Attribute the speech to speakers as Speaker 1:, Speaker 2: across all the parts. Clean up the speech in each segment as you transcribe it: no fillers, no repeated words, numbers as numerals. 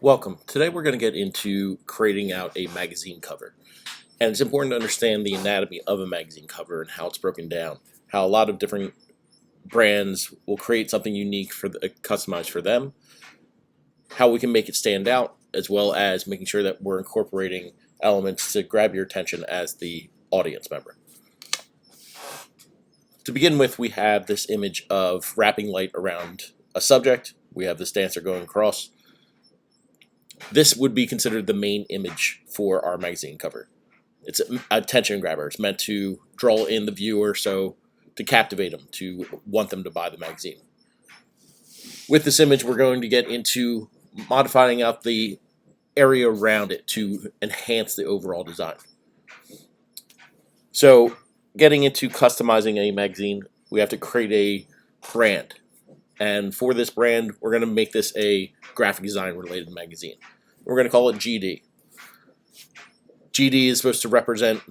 Speaker 1: Welcome. Today we're going to get into creating out a magazine cover. And it's important to understand the anatomy of a magazine cover and how it's broken down. How a lot of different brands will create something unique customized for them. How we can make it stand out, as well as making sure that we're incorporating elements to grab your attention as the audience member. To begin with, we have this image of wrapping light around a subject. We have this dancer going across. This would be considered the main image for our magazine cover. It's an attention grabber. It's meant to draw in the viewer, so to captivate them, to want them to buy the magazine. With this image, we're going to get into modifying out the area around it to enhance the overall design. So, getting into customizing a magazine, we have to create a brand. And for this brand, we're going to make this a graphic design related magazine. We're going to call it GD. GD is supposed to represent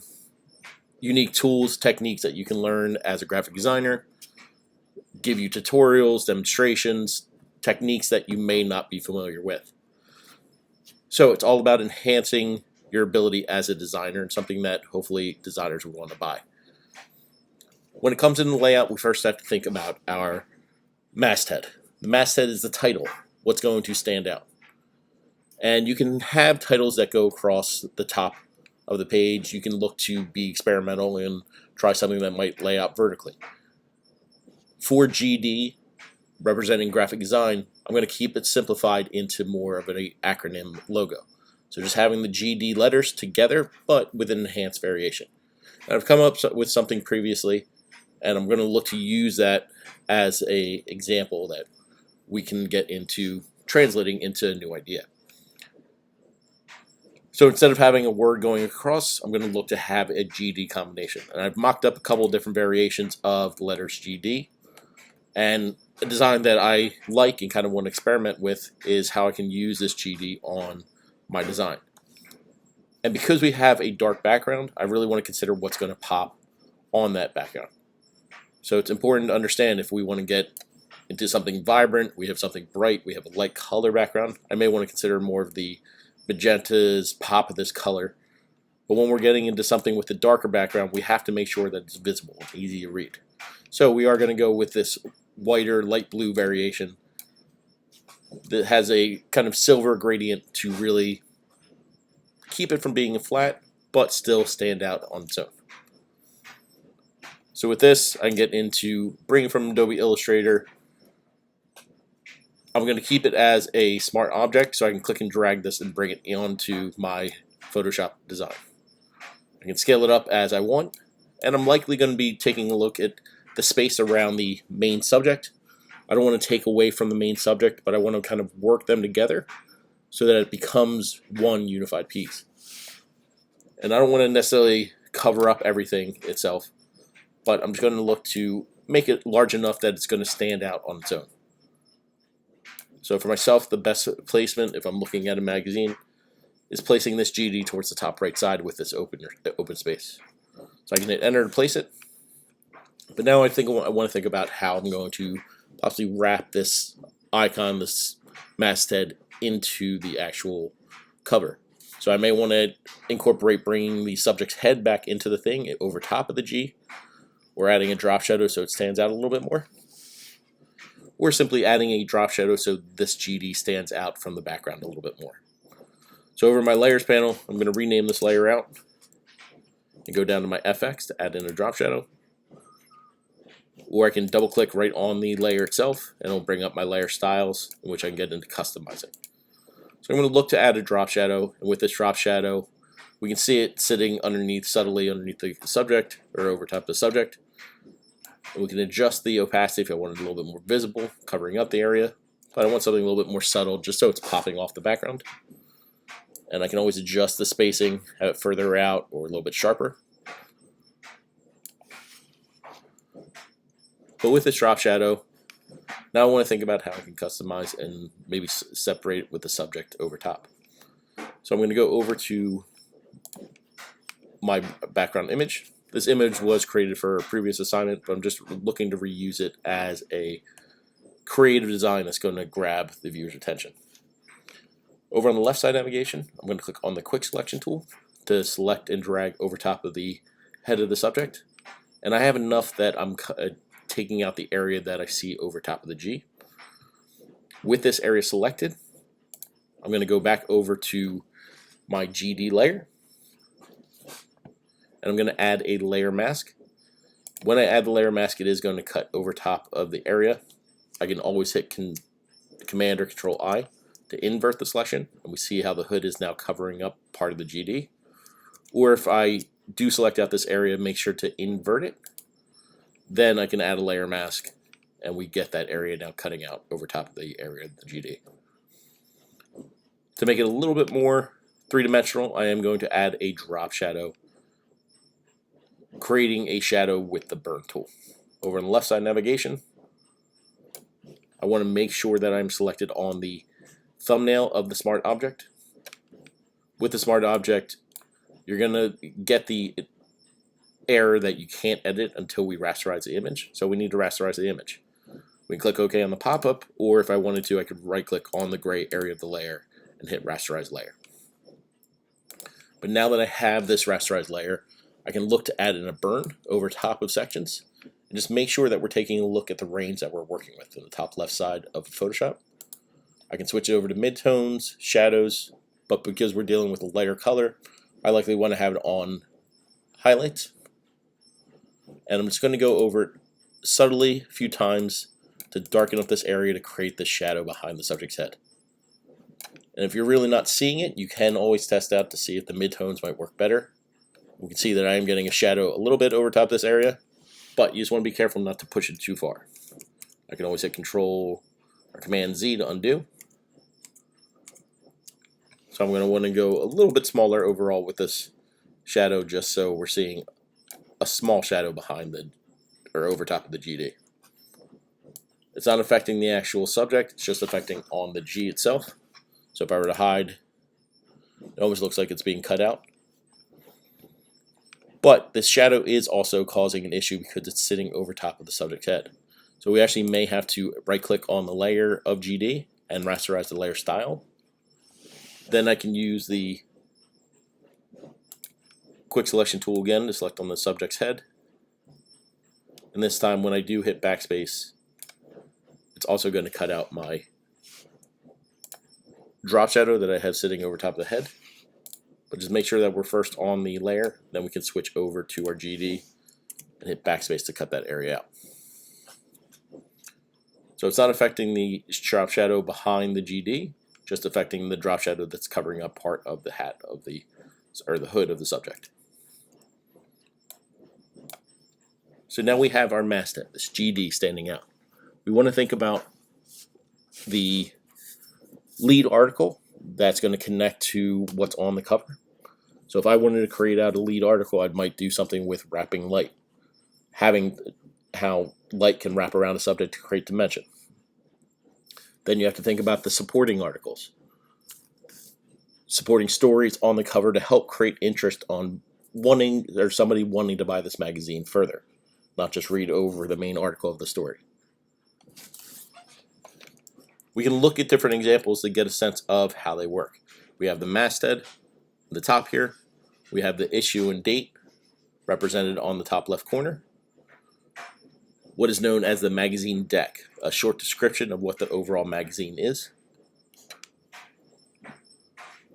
Speaker 1: unique tools, techniques that you can learn as a graphic designer, give you tutorials, demonstrations, techniques that you may not be familiar with. So it's all about enhancing your ability as a designer and something that hopefully designers will want to buy. When it comes in the layout, we first have to think about our masthead. The masthead is the title, what's going to stand out. And you can have titles that go across the top of the page. You can look to be experimental and try something that might lay out vertically. For GD, representing graphic design, I'm going to keep it simplified into more of an acronym logo. So just having the GD letters together, but with an enhanced variation. And I've come up with something previously, and I'm going to look to use that as an example that we can get into translating into a new idea. So instead of having a word going across, I'm going to look to have a GD combination. And I've mocked up a couple of different variations of the letters GD. And a design that I like and kind of want to experiment with is how I can use this GD on my design. And because we have a dark background, I really want to consider what's going to pop on that background. So it's important to understand if we want to get into something vibrant, we have something bright, we have a light color background, I may want to consider more of the magentas, pop of this color. But when we're getting into something with a darker background, we have to make sure that it's visible and easy to read. So we are going to go with this whiter, light blue variation that has a kind of silver gradient to really keep it from being flat, but still stand out on its own. So with this, I can get into bringing from Adobe Illustrator. I'm going to keep it as a smart object, so I can click and drag this and bring it onto my Photoshop design. I can scale it up as I want, and I'm likely going to be taking a look at the space around the main subject. I don't want to take away from the main subject, but I want to kind of work them together so that it becomes one unified piece. And I don't want to necessarily cover up everything itself, but I'm just going to look to make it large enough that it's going to stand out on its own. So for myself, the best placement, if I'm looking at a magazine, is placing this GD towards the top right side with this open space. So I can hit enter to place it. But now I want to think about how I'm going to possibly wrap this icon, this masthead, into the actual cover. So I may want to incorporate bringing the subject's head back into the thing over top of the G, or adding a drop shadow so it stands out a little bit more. Or simply adding a drop shadow so this GD stands out from the background a little bit more. So over my layers panel, I'm going to rename this layer out and go down to my FX to add in a drop shadow. Or I can double click right on the layer itself and it'll bring up my layer styles, in which I can get into customizing. So I'm going to look to add a drop shadow, and with this drop shadow, we can see it sitting subtly underneath the subject, or over top of the subject. And we can adjust the opacity if I want it a little bit more visible, covering up the area. But I want something a little bit more subtle, just so it's popping off the background. And I can always adjust the spacing, have it further out or a little bit sharper. But with this drop shadow, now I want to think about how I can customize and maybe separate it with the subject over top. So I'm going to go over to my background image. This image was created for a previous assignment, but I'm just looking to reuse it as a creative design that's going to grab the viewer's attention. Over on the left side navigation, I'm going to click on the quick selection tool to select and drag over top of the head of the subject. And I have enough that I'm taking out the area that I see over top of the G. With this area selected, I'm going to go back over to my GD layer, and I'm going to add a layer mask. When I add the layer mask, it is going to cut over top of the area. I can always hit Command or Control I to invert the selection, and we see how the hood is now covering up part of the GD. Or if I do select out this area, make sure to invert it. Then I can add a layer mask, and we get that area now cutting out over top of the area of the GD. To make it a little bit more three-dimensional, I am going to add a drop shadow, creating a shadow with the burn tool. Over on the left side navigation, I want to make sure that I'm selected on the thumbnail of the smart object. With the smart object, you're going to get the error that you can't edit until we rasterize the image. So we need to rasterize the image. We can click OK on the pop-up, or if I wanted to, I could right-click on the gray area of the layer and hit rasterize layer. But now that I have this rasterized layer, I can look to add in a burn over top of sections and just make sure that we're taking a look at the range that we're working with in the top left side of Photoshop. I can switch it over to midtones, shadows, but because we're dealing with a lighter color, I likely want to have it on highlights. And I'm just going to go over it subtly a few times to darken up this area to create the shadow behind the subject's head. And if you're really not seeing it, you can always test out to see if the midtones might work better. We can see that I am getting a shadow a little bit over top this area, but you just want to be careful not to push it too far. I can always hit Control or Command Z to undo. So I'm going to want to go a little bit smaller overall with this shadow, just so we're seeing a small shadow behind or over top of the GD. It's not affecting the actual subject, it's just affecting on the G itself. So if I were to hide, it almost looks like it's being cut out. But this shadow is also causing an issue because it's sitting over top of the subject's head. So we actually may have to right-click on the layer of GD and rasterize the layer style. Then I can use the quick selection tool again to select on the subject's head. And this time when I do hit backspace, it's also going to cut out my drop shadow that I have sitting over top of the head. But just make sure that we're first on the layer, then we can switch over to our GD and hit backspace to cut that area out. So it's not affecting the drop shadow behind the GD, just affecting the drop shadow that's covering up part of the hat of the hood of the subject. So now we have our masthead, this GD standing out. We want to think about the lead article that's going to connect to what's on the cover. So if I wanted to create out a lead article, I might do something with wrapping light, having how light can wrap around a subject to create dimension. Then you have to think about the supporting articles, supporting stories on the cover to help create interest on somebody wanting to buy this magazine further, not just read over the main article of the story. We can look at different examples to get a sense of how they work. We have the masthead at the top here. We have the issue and date represented on the top left corner. What is known as the magazine deck, a short description of what the overall magazine is.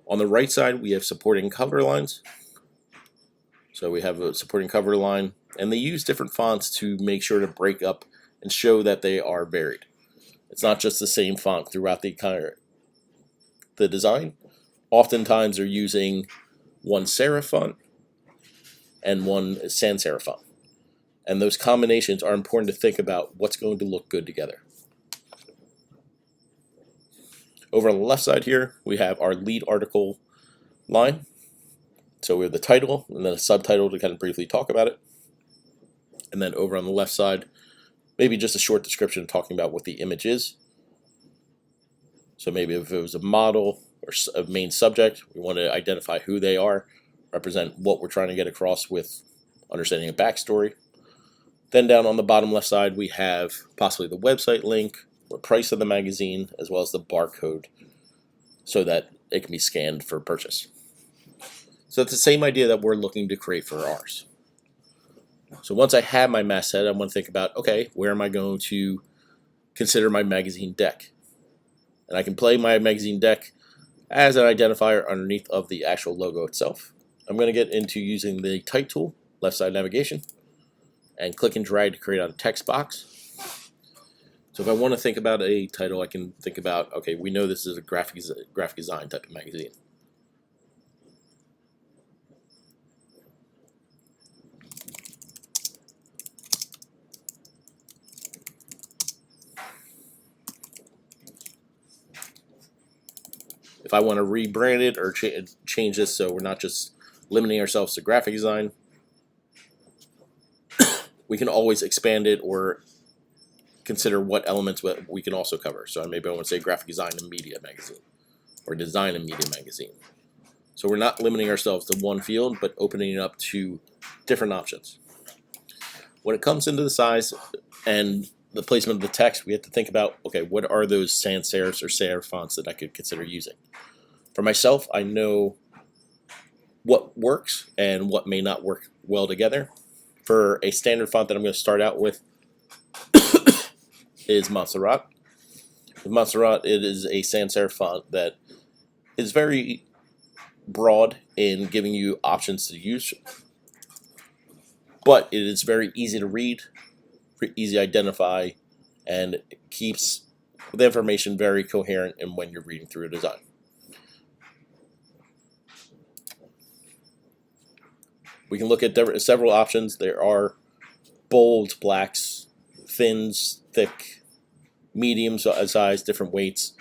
Speaker 1: On the right side, we have supporting cover lines. So we have a supporting cover line, and they use different fonts to make sure to break up and show that they are varied. It's not just the same font throughout the design. Oftentimes they're using one serif font and one sans serif font. And those combinations are important to think about what's going to look good together. Over on the left side here, we have our lead article line. So we have the title and then a subtitle to kind of briefly talk about it. And then over on the left side, maybe just a short description talking about what the image is. So maybe if it was a model or a main subject, we want to identify who they are, represent what we're trying to get across with understanding a backstory. Then down on the bottom left side, we have possibly the website link, the price of the magazine, as well as the barcode so that it can be scanned for purchase. So it's the same idea that we're looking to create for ours. So once I have my masthead, I want to think about, okay, where am I going to consider my magazine deck? And I can play my magazine deck as an identifier underneath of the actual logo itself. I'm going to get into using the type tool, left side navigation, and click and drag to create out a text box. So if I want to think about a title, I can think about, okay, we know this is a graphic design type of magazine. If I want to rebrand it or change this so we're not just limiting ourselves to graphic design, we can always expand it or consider what elements we can also cover. So maybe I want to say graphic design and media magazine, or design and media magazine. So we're not limiting ourselves to one field, but opening it up to different options. When it comes into the size and the placement of the text, we have to think about, okay, what are those sans serifs or serif fonts that I could consider using? For myself, I know what works and what may not work well together. For a standard font that I'm going to start out with is Montserrat. With Montserrat, it is a sans serif font that is very broad in giving you options to use, but it is very easy to read, easy to identify, and keeps the information very coherent in when you're reading through a design. We can look at several options. There are bolds, blacks, thins, thick, medium size, different weights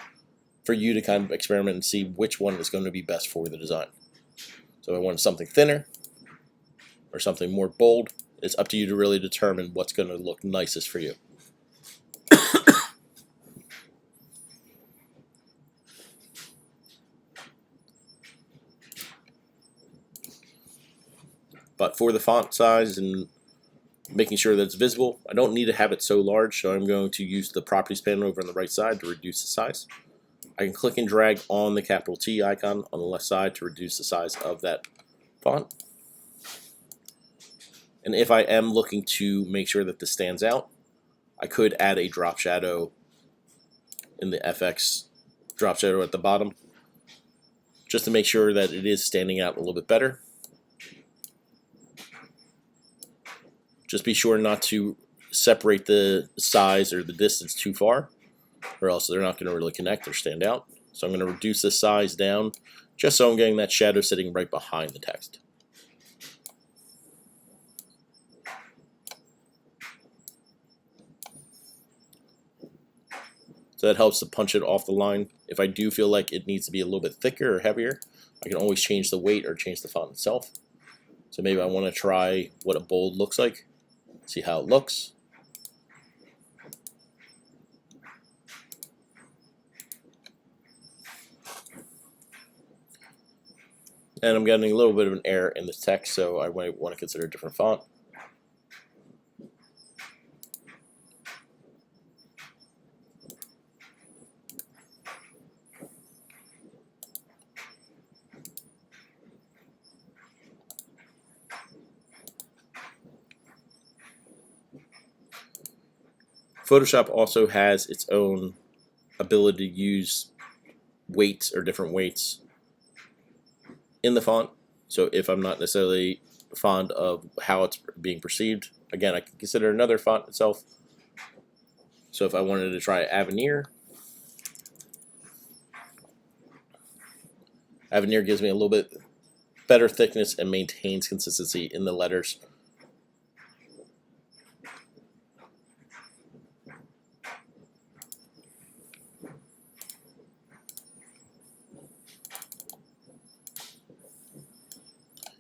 Speaker 1: for you to kind of experiment and see which one is going to be best for the design. So if I want something thinner or something more bold, it's up to you to really determine what's going to look nicest for you. But for the font size and making sure that it's visible, I don't need to have it so large, so I'm going to use the properties panel over on the right side to reduce the size. I can click and drag on the capital T icon on the left side to reduce the size of that font. And if I am looking to make sure that this stands out, I could add a drop shadow in the FX drop shadow at the bottom, just to make sure that it is standing out a little bit better. Just be sure not to separate the size or the distance too far, or else they're not going to really connect or stand out. So I'm going to reduce the size down, just so I'm getting that shadow sitting right behind the text. So that helps to punch it off the line. If I do feel like it needs to be a little bit thicker or heavier, I can always change the weight or change the font itself. So maybe I want to try what a bold looks like, see how it looks. And I'm getting a little bit of an error in the text, so I might want to consider a different font. Photoshop also has its own ability to use weights or different weights in the font. So if I'm not necessarily fond of how it's being perceived, again, I can consider another font itself. So if I wanted to try Avenir, Avenir gives me a little bit better thickness and maintains consistency in the letters.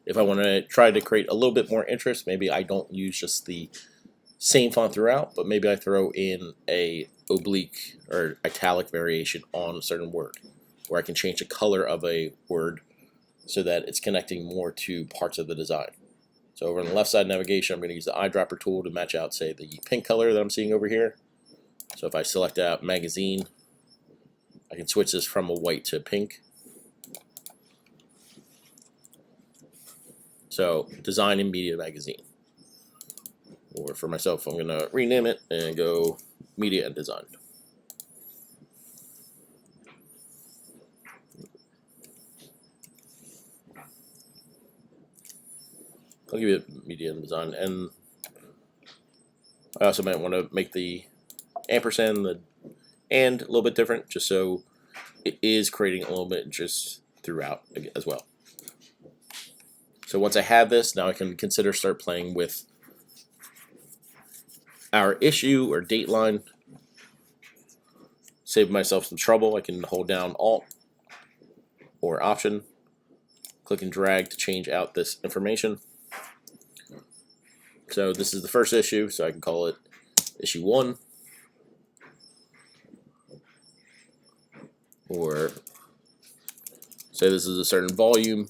Speaker 1: If I want to try to create a little bit more interest, maybe I don't use just the same font throughout, but maybe I throw in a oblique or italic variation on a certain word, where I can change the color of a word so that it's connecting more to parts of the design. So over on the left side navigation, I'm going to use the eyedropper tool to match out, say, the pink color that I'm seeing over here. So if I select out magazine I can switch this from a white to pink. So, design and media magazine. Or for myself, I'm going to rename it and go media and design. I'll give it media and design. And I also might want to make the ampersand, the and a little bit different, just so it is creating a little bit of interest throughout as well. So once I have this, now I can consider start playing with our issue or date line. Save myself some trouble. I can hold down Alt or Option, click and drag to change out this information. So this is the first issue, so I can call it issue 1. Or say this is a certain volume,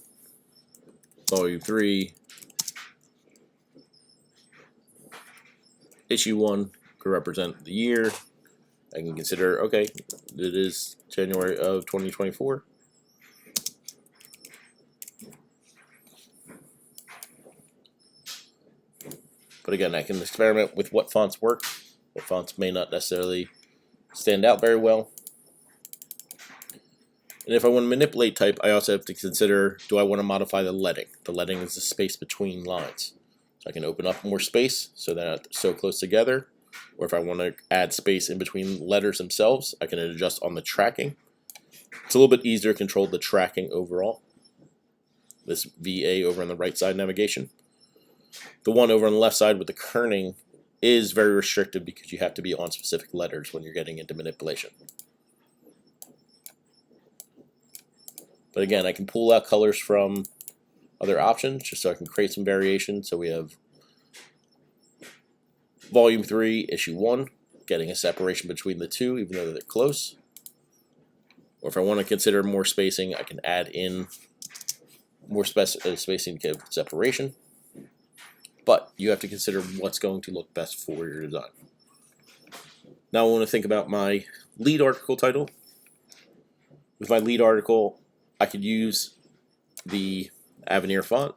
Speaker 1: volume 3, issue 1 could represent the year. I can consider, okay, it is January of 2024. But again, I can experiment with what fonts work. What fonts may not necessarily stand out very well. And if I want to manipulate type, I also have to consider, do I want to modify the leading? The leading is the space between lines. So I can open up more space so they're not so close together. Or if I want to add space in between letters themselves, I can adjust on the tracking. It's a little bit easier to control the tracking overall. This VA over on the right side navigation. The one over on the left side with the kerning is very restrictive because you have to be on specific letters when you're getting into manipulation. But again, I can pull out colors from other options just so I can create some variation. So we have volume 3, issue 1, getting a separation between the two even though they're close. Or if I want to consider more spacing, I can add in more spacing to give separation. But you have to consider what's going to look best for your design. Now I want to think about my lead article title. With my lead article, I could use the Avenir font,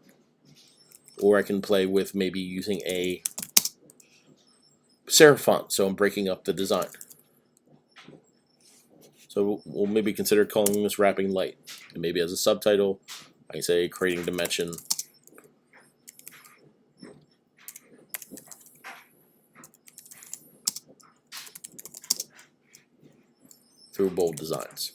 Speaker 1: or I can play with maybe using a serif font, so I'm breaking up the design. So we'll maybe consider calling this Wrapping Light. And maybe as a subtitle, I can say creating dimension through bold designs.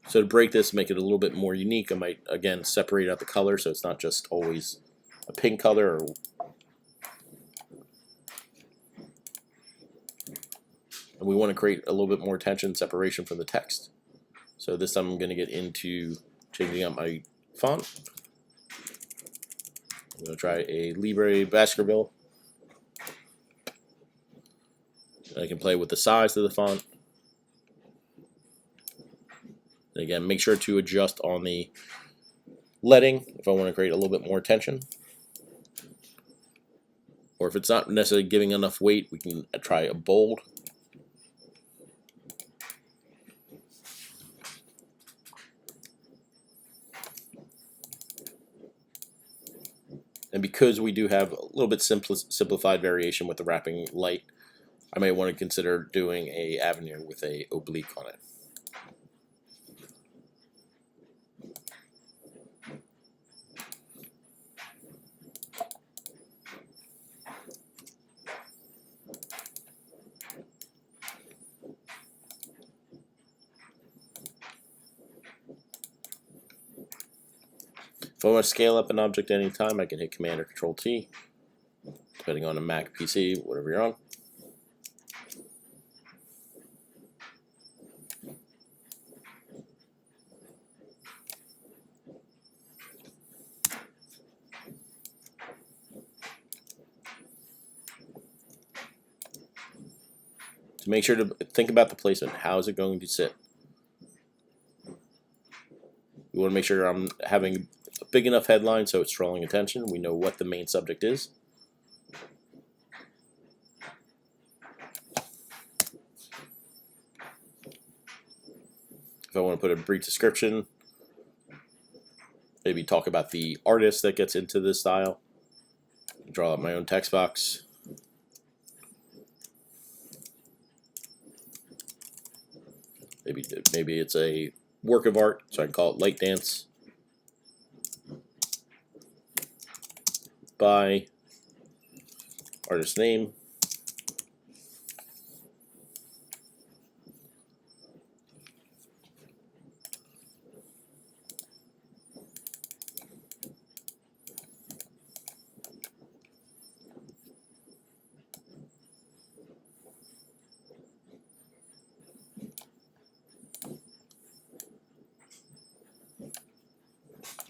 Speaker 1: So to break this, make it a little bit more unique, I might again separate out the color so it's not just always a pink color. And we want to create a little bit more tension separation from the text. So this time I'm going to get into changing up my font. I'm going to try a Libre Baskerville. I can play with the size of the font. And again, make sure to adjust on the leading if I want to create a little bit more tension. Or if it's not necessarily giving enough weight, we can try a bold. And because we do have a little bit simplified variation with the Wrapping Light, I may want to consider doing a Avenir with a oblique on it. If I want to scale up an object at any time, I can hit Command or Control T, depending on a Mac, PC, whatever you're on. To make sure to think about the placement. How is it going to sit? We want to make sure I'm having a big enough headline so it's drawing attention. We know what the main subject is. If I want to put a brief description, maybe talk about the artist that gets into this style, draw up my own text box. Maybe it's a work of art, so I can call it Light Dance by artist name.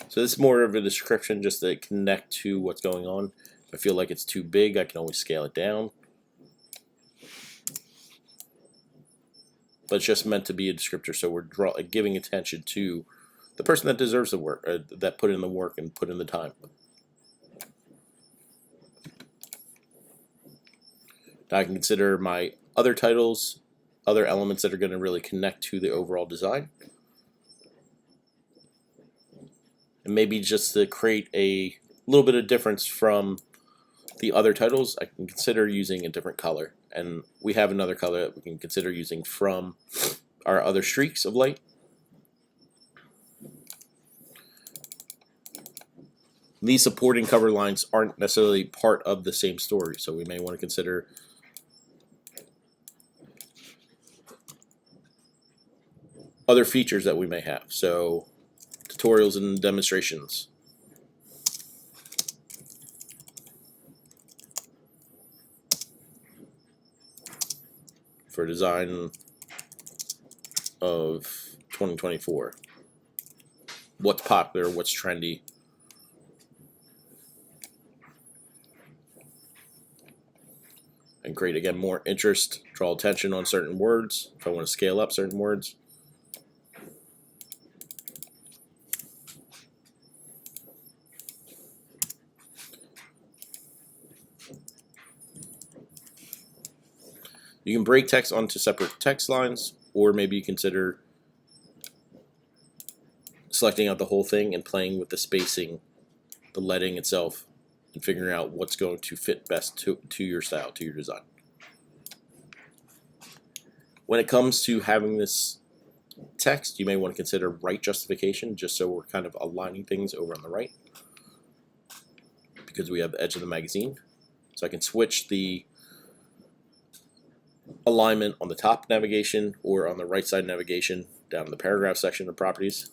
Speaker 1: So this is more of a description just to connect to what's going on. If I feel like it's too big, I can always scale it down. But it's just meant to be a descriptor, so we're giving attention to the person that deserves the work, that put in the work and put in the time. Now I can consider my other titles, other elements that are going to really connect to the overall design. And maybe just to create a little bit of difference from the other titles, I can consider using a different color. And we have another color that we can consider using from our other streaks of light. These supporting cover lines aren't necessarily part of the same story, so we may want to consider other features that we may have. So tutorials and demonstrations. For design of 2024. What's popular, what's trendy. And create, again, more interest, draw attention on certain words, if I want to scale up certain words. You can break text onto separate text lines, or maybe you consider selecting out the whole thing and playing with the spacing, the leading itself, and figuring out what's going to fit best to your style, to your design. When it comes to having this text, you may want to consider right justification, just so we're kind of aligning things over on the right, because we have the edge of the magazine. So I can switch the alignment on the top navigation or on the right side navigation down in the paragraph section of properties.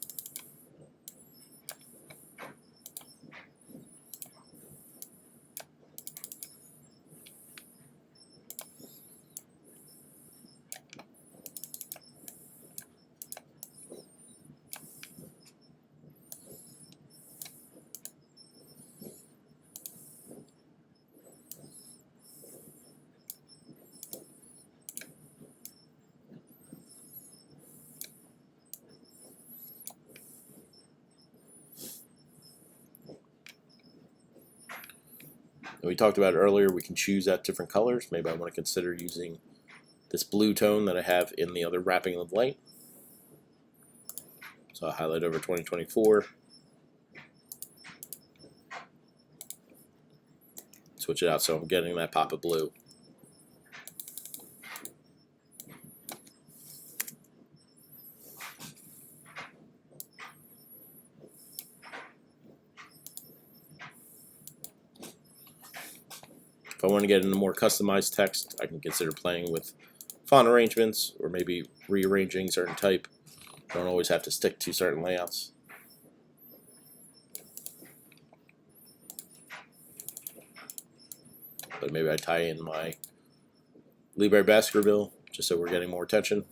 Speaker 1: And we talked about earlier, we can choose out different colors. Maybe I want to consider using this blue tone that I have in the other wrapping of light. So I'll highlight over 2024. Switch it out so I'm getting that pop of blue. If I want to get into more customized text, I can consider playing with font arrangements or maybe rearranging certain type. I don't always have to stick to certain layouts. But maybe I tie in my Libre Baskerville just so we're getting more attention.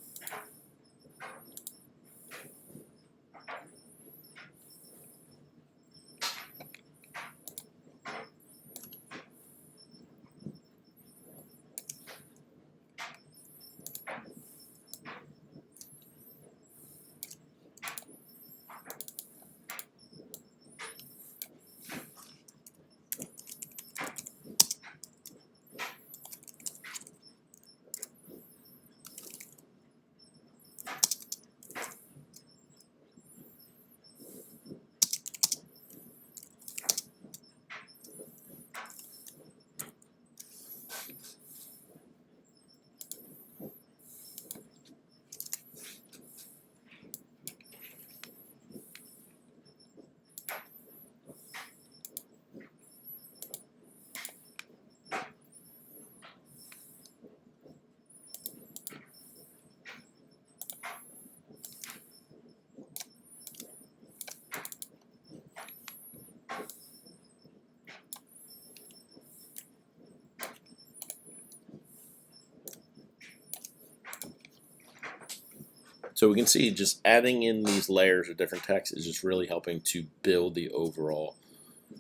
Speaker 1: So we can see just adding in these layers of different text is just really helping to build the overall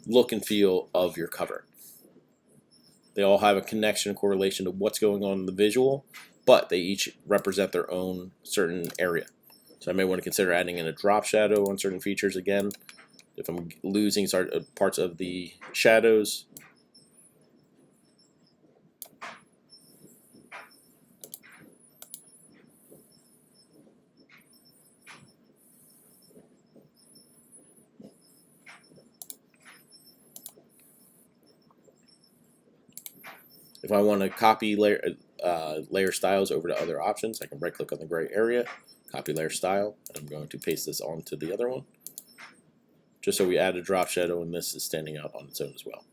Speaker 1: look and feel of your cover. They all have a connection and correlation to what's going on in the visual, but they each represent their own certain area. So I may want to consider adding in a drop shadow on certain features again. If I'm losing parts of the shadows, if I want to copy layer styles over to other options, I can right click on the gray area, copy layer style, and I'm going to paste this onto the other one, just so we add a drop shadow and this is standing out on its own as well.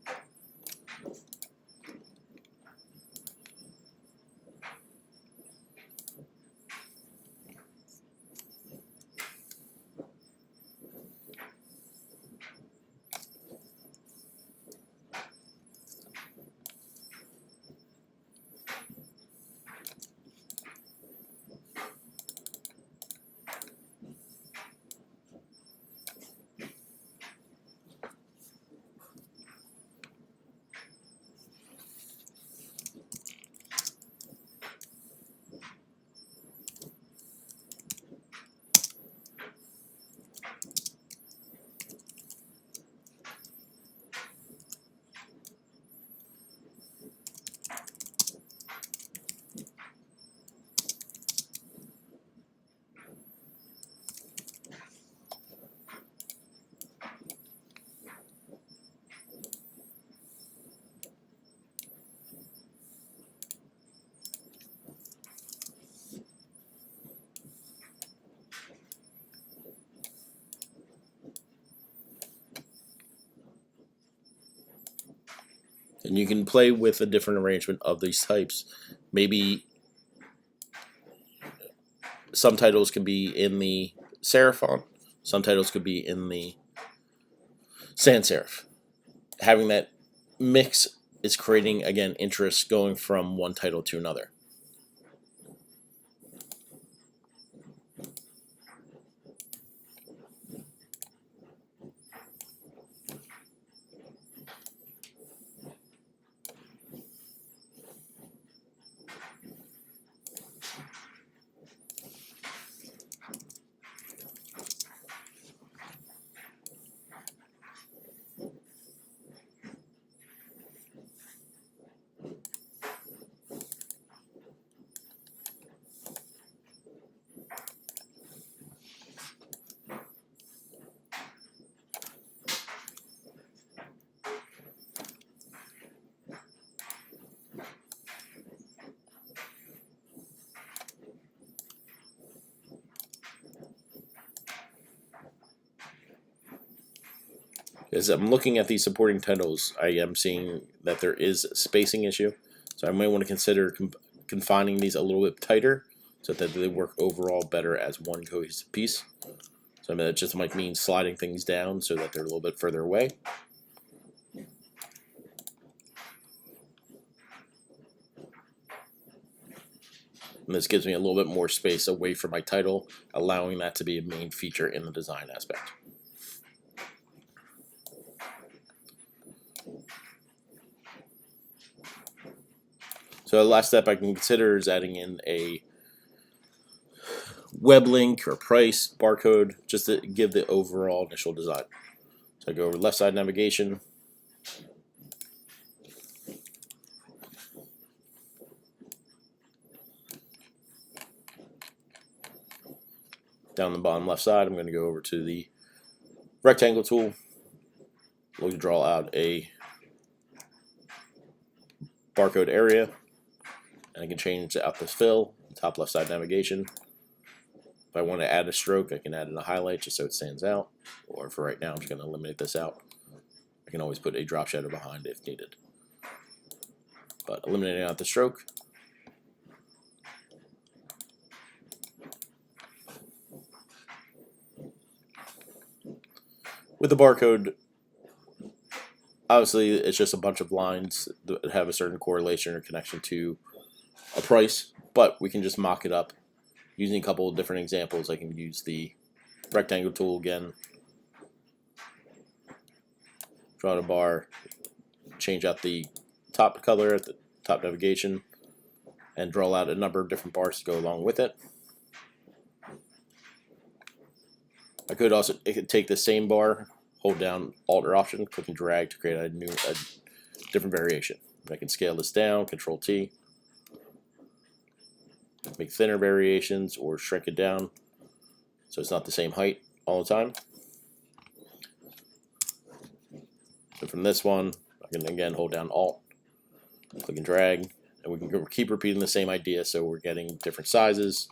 Speaker 1: And you can play with a different arrangement of these types. Maybe some titles could be in the serif font, some titles could be in the sans serif. Having that mix is creating, again, interest going from one title to another. As I'm looking at these supporting titles, I am seeing that there is a spacing issue. So I might want to consider confining these a little bit tighter so that they work overall better as one cohesive piece. So I mean, that just might mean sliding things down so that they're a little bit further away. And this gives me a little bit more space away from my title, allowing that to be a main feature in the design aspect. So the last step I can consider is adding in a web link or price barcode just to give the overall initial design. So I go over left side navigation, down the bottom left side I'm going to go over to the rectangle tool. We'll draw out a barcode area, and I can change out the fill, top left side navigation. If I want to add a stroke, I can add in a highlight just so it stands out, or for right now I'm just going to eliminate this out. I can always put a drop shadow behind if needed. But eliminating out the stroke, with the barcode, obviously it's just a bunch of lines that have a certain correlation or connection to a price, but we can just mock it up using a couple of different examples, I can use the rectangle tool again, draw a bar, change out the top color at the top navigation, and draw out a number of different bars to go along with it. I could also take the same bar, hold down Alt or Option, click and drag to create a different variation. I can scale this down, Control T, make thinner variations or shrink it down so it's not the same height all the time. So from this one, I can again hold down Alt, click and drag, and we can keep repeating the same idea so we're getting different sizes.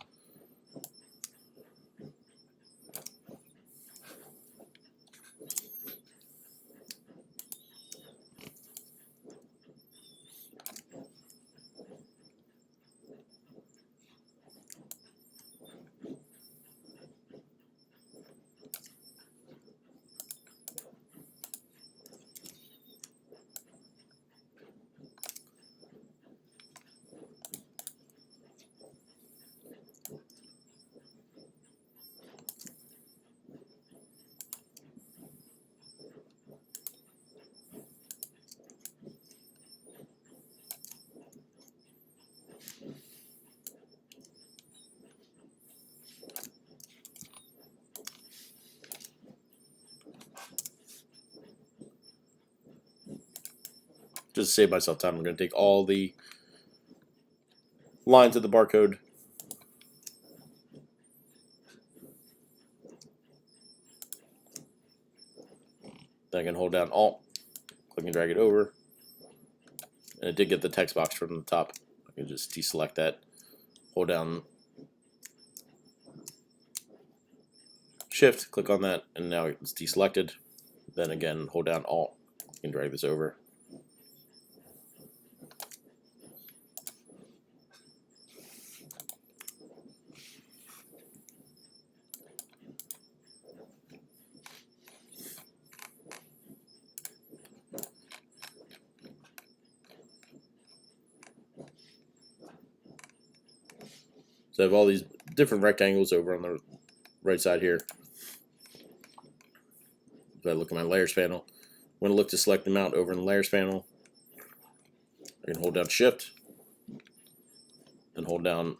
Speaker 1: Just to save myself time, I'm going to take all the lines of the barcode, then I can hold down Alt, click and drag it over, and it did get the text box from the top. I can just deselect that, hold down Shift, click on that, and now it's deselected. Then again, hold down Alt, you can drag this over. So I have all these different rectangles over on the right side here. If I look at my layers panel, I'm going to look to select them out over in the layers panel. I can hold down Shift and hold down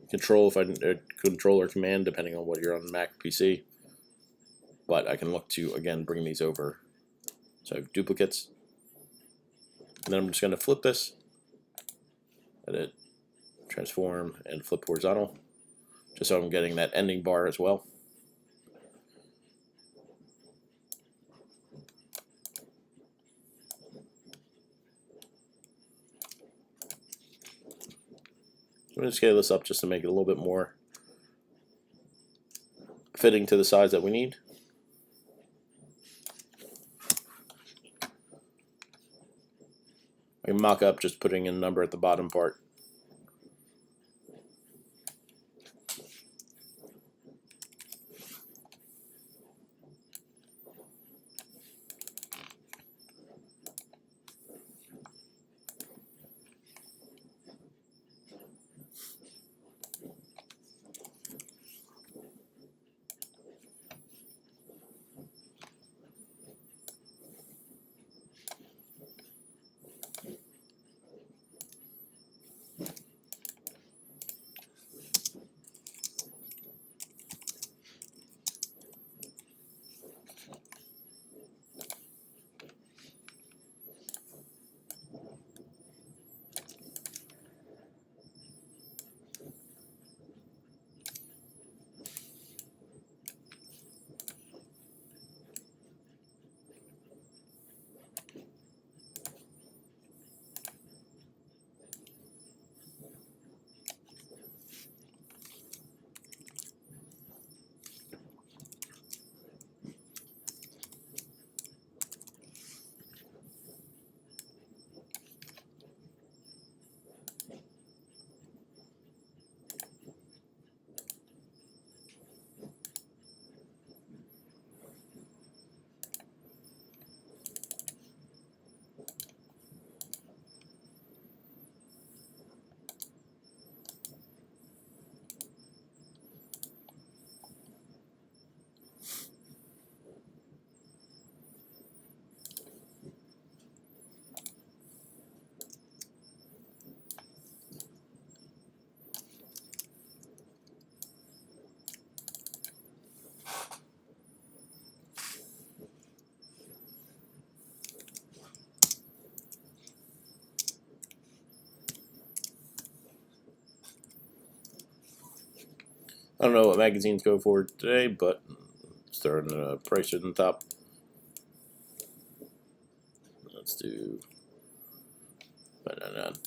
Speaker 1: Control if I Control or Command depending on what you're on Mac or PC. But I can look to again bring these over. So I have duplicates, and then I'm just going to flip this, edit, transform, and flip horizontal, just so I'm getting that ending bar as well. I'm going to scale this up just to make it a little bit more fitting to the size that we need. I can mock up just putting in a number at the bottom part. I don't know what magazines go for today, but let's throw in a price at the top. Let's do $5.99.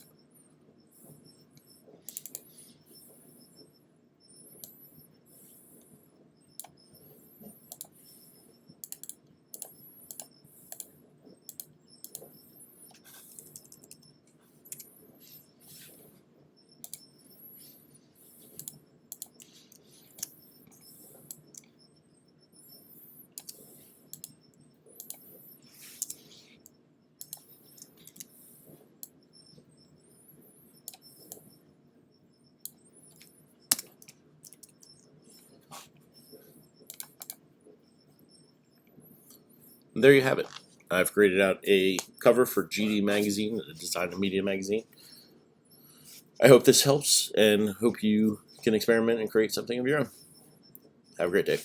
Speaker 1: And there you have it. I've created out a cover for GD Magazine, a Design and Media magazine. I hope this helps and hope you can experiment and create something of your own. Have a great day.